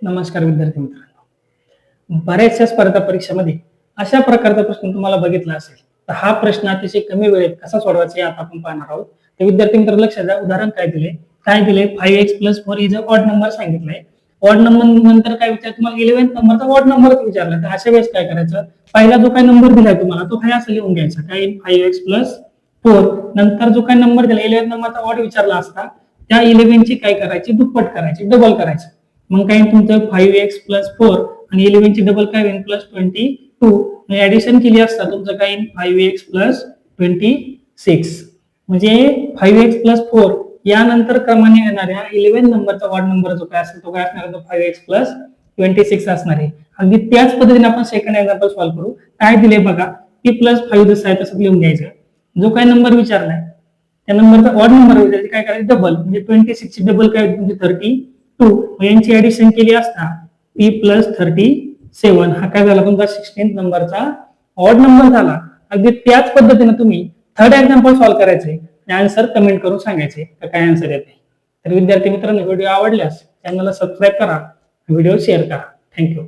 नमस्कार विद्यार्थी मित्रांनो, बऱ्याचशा स्पर्धा परीक्षेमध्ये अशा प्रकारचा प्रश्न तुम्हाला बघितला असेल तर हा प्रश्न अतिशय कमी वेळेत कसा सोडवायचा हे आता आपण पाहणार आहोत. तर विद्यार्थी मित्र लक्ष द्या. उदाहरण काय दिले 5x + 4 is a odd number सांगितलंय. ऑड नंबर नंतर काय विचार तुम्हाला 11 नंबरचा ऑड नंबरच विचारला. तर अशा वेळेस काय करायचं, पहिला जो काय नंबर दिलाय तुम्हाला तो काय असं लिहून घ्यायचा. काय 5x + 4 नंतर जो काय नंबर दिला 11 नंबरचा ऑड विचारला असता त्या 11 ची काय करायची, दुप्पट करायची, डबल करायचं. मग काय तुमचं 5x + 4 आणि 11 ची डबल काय होईल +22. ऍडिशन केली असता तुमचं काय 5x + 26. म्हणजे 5x + 4 यानंतर क्रमाने येणाऱ्या 11 नंबरचा ऑड नंबर जो काय असेल तो काय असणार, 5x + 26 असणार आहे. अगदी त्याच पद्धतीने आपण सेकंड एक्झाम्पल सॉल्व्ह करू. काय दिले बघा, p + 5 जसं आहे तसं लिहून घ्यायचं. जो काय नंबर विचारलाय त्या नंबरचा ऑड नंबर विचारायचा, काय करायचं डबल. म्हणजे 26 ची डबल काय म्हणजे 32. यांची ऍडिशन केली असता p + 37 हा काय झाला तुमचा 16 नंबरचा ऑड नंबर झाला. अगदी त्याच पद्धतीने तुम्ही थर्ड एक्झाम्पल सॉल्व्ह करायचे आणि आन्सर कमेंट करून सांगायचे काय आन्सर येते. तर विद्यार्थी मित्रांनो, व्हिडिओ आवडल्यास चॅनलला सबस्क्राईब करा, व्हिडिओ शेअर करा. थँक्यू.